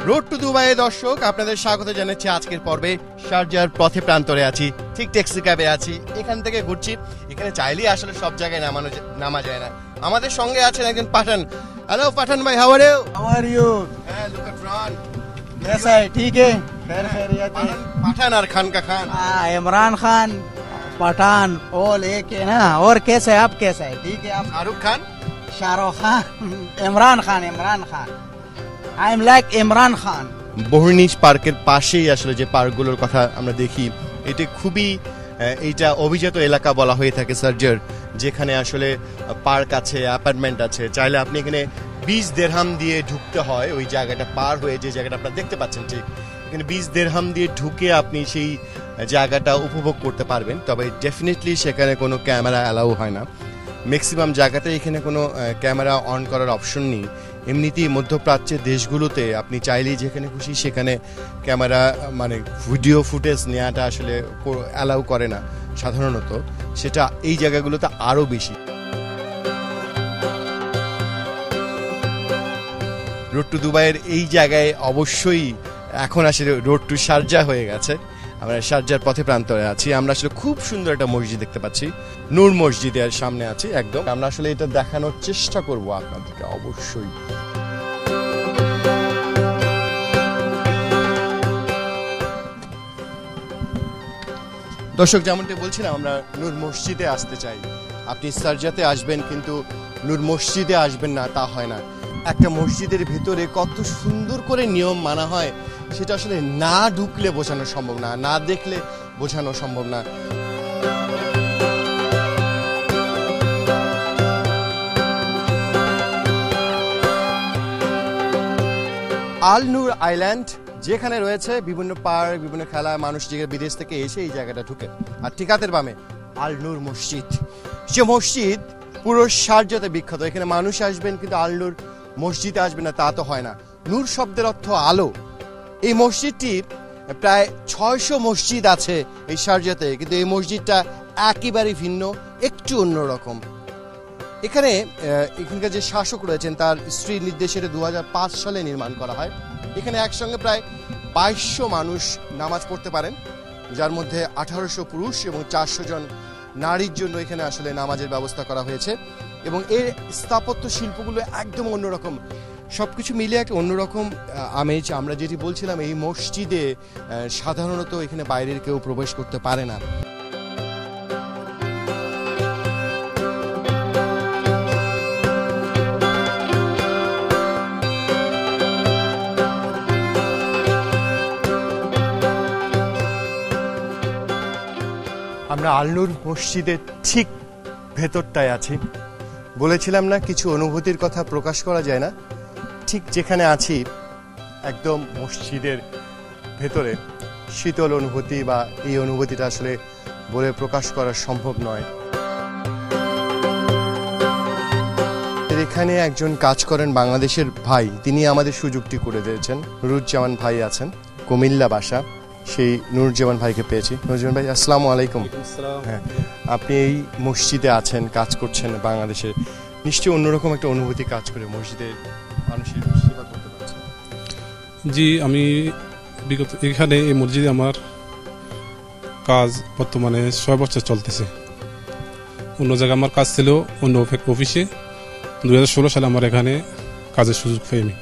Road two Dubai দর্শক আপনাদের স্বাগত জানাচ্ছি আজকের পর্বে। শারজার পথে প্রান্তরে আছি, ঠিক ট্যাক্সি ক্যাবে আছি, এখান থেকে ঘুরছি। এখানে চাইলেই আসলে সব জায়গায় নামা যায় না। আমাদের সঙ্গে আছেন একজন পাঠান। হ্যালো পাঠান ভাই, how are you? How are you? হ্যাঁ, লুক এট ফ্রন্ট। कैसा है? ठीक है। खैर खैरियत है। পাঠান আর খান কা খান। इमरान खान पठान ऑल एक है ना। और कैसा है आप? कैसा है? ठीक है आप? Shahrukh Khan, Shahrukh Khan Imran Khan I am like Imran Khan. বহরনিজ পার্কের পাশেই আসলে যে পার্কগুলোর কথা আমরা দেখি, এটি খুবই এইটা অভিজাত এলাকা বলা হয়ে থাকে শারজার, যেখানে আসলে পার্ক আছে, অ্যাপার্টমেন্ট আছে। চাইলে আপনি এখানে 20 দিরহাম দিয়ে ঢুকতে হয় ওই জায়গাটা পার হয়ে, যে জায়গাটা আপনারা দেখতে পাচ্ছেন ঠিক এখানে 20 দিরহাম দিয়ে ঢুকে আপনি সেই জায়গাটা উপভোগ করতে পারবেন। তবে ডেফিনেটলি সেখানে কোনো ক্যামেরা অ্যালাউ হয় না। ম্যাক্সিমাম জায়গাতে এখানে কোনো ক্যামেরা অন করার অপশন নেই। এমনিতেই মধ্যপ্রাচ্যের দেশগুলোতে আপনি চাইলেই যেখানে খুশি সেখানে ক্যামেরা মানে ভিডিও ফুটেজ নেওয়াটা আসলে অ্যালাউ করে না সাধারণত, সেটা এই জায়গাগুলোতে আরও বেশি। রোড টু দুবাইয়ের এই জায়গায় অবশ্যই এখন আসলে রোড টু শারজা হয়ে গেছে। আমরা শারজার পথে প্রান্তরে আছি। আমরা আসলে খুব সুন্দর একটা মসজিদ দেখতে পাচ্ছি, নূর মসজিদের সামনে আছি একদম। আমরা আসলে এটা দেখানোর চেষ্টা করব আপনাদেরকে অবশ্যই। দর্শক, যেমনটি বলছিলাম, আমরা নূর মসজিদে আসতে চাই। আপনি শারজাতে আসবেন কিন্তু নূর মসজিদে আসবেন না তা হয় না। একটা মসজিদের ভিতরে কত সুন্দর করে নিয়ম মানা হয় সেটা আসলে না ঢুকলে বোঝানো সম্ভব না, না দেখলে বোঝানো সম্ভব না। আল নূর আইল্যান্ড, যেখানে রয়েছে বিভিন্ন পার্ক, বিভিন্ন খেলা, মানুষ যে বিদেশ থেকে এসে এই জায়গাটা ঢুকে। আর ঠিক হাতের বামে আল নূর মসজিদ, যে মসজিদ পুরো শারজাতে বিখ্যাত। এখানে মানুষ আসবেন কিন্তু আল নূর মসজিদে আসবেন না তা তো হয় না। নূর শব্দের অর্থ আলো। এই মসজিদটির প্রায় 600 মসজিদ আছে এই শারজাতে, কিন্তু এই মসজিদটা একেবারেই ভিন্ন, একটু অন্যরকম। এখানকার যে শাসক রয়েছেন তার স্ত্রীর নির্দেশে 2005 সালে নির্মাণ করা হয়। এখানে একসঙ্গে প্রায় 2200 মানুষ নামাজ পড়তে পারেন, যার মধ্যে 1800 পুরুষ এবং 400 জন নারীর জন্য এখানে আসলে নামাজের ব্যবস্থা করা হয়েছে। এবং এর স্থাপত্য শিল্পগুলো একদম অন্যরকম, সবকিছু মিলে একটা অন্যরকম আমেজ। আমরা যেটি বলছিলাম, এই মসজিদে সাধারণত এখানে বাইরের কেউ প্রবেশ করতে পারে না। আমরা আল নূর মসজিদের ঠিক ভেতরটায় আছি। বলেছিলাম না, কিছু অনুভূতির কথা প্রকাশ করা যায় না। ঠিক যেখানে আছি একদম মসজিদের ভেতরে, শীতল অনুভূতি, বা এই অনুভূতিটা আসলে বলে প্রকাশ করা সম্ভব নয়। এখানে একজন কাজ করেন বাংলাদেশের ভাই, তিনি আমাদের সুযোগটি করে দিয়েছেন। নুরুজ্জামান ভাই আছেন, কুমিল্লা বাসা। সেই নুরুজ্জামান ভাইকে পেয়েছি। নুরুজ্জামান ভাই, আসসালামু আলাইকুম। হ্যাঁ, আপনি এই মসজিদে আছেন, কাজ করছেন বাংলাদেশে, নিশ্চয়ই অন্যরকম একটা অনুভূতি কাজ করে মসজিদের মানুষের সেবা করতে পারছেন। জি, আমি বিগত এখানে এই মসজিদে আমার কাজ বর্তমানে 6 বছর চলতেছে। অন্য জায়গায় আমার কাজ ছিল, অন্য অফিসে। 2016 সালে আমার এখানে কাজের সুযোগ পাই আমি।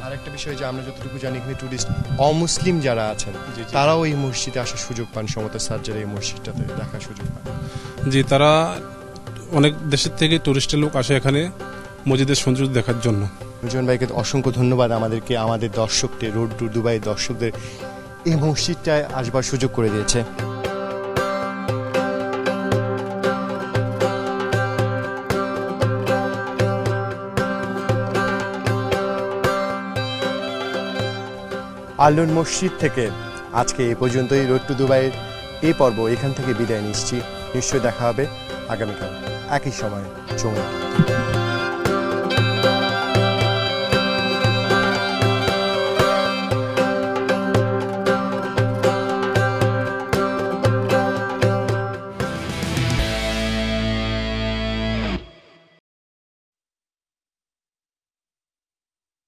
আরেকটা বিষয়, যে আমরা যতটুকু জানি এখানে টুরিস্ট অমুসলিম যারা আছেন তারাও এই মসজিদে আসার সুযোগ পান, সমত শারজার এই মসজিদটাতে দেখার সুযোগ পান। জি, তারা অনেক দেশের থেকে টুরিস্টের লোক আসে এখানে মসজিদের সৌন্দর্য দেখার জন্য। নুরুজ্জামান ভাইকে অসংখ্য ধন্যবাদ আমাদেরকে, আমাদের দর্শকদের, রোড টু দুবাই দর্শকদের এই মসজিদটায় আসবার সুযোগ করে দিয়েছে। আল নূর মসজিদ থেকে আজকে এই পর্যন্তই। রোড টু দুবাইয়ের এই পর্ব এখান থেকে বিদায় নিচ্ছি। নিশ্চয়ই দেখা হবে আগামীকাল একই সময়।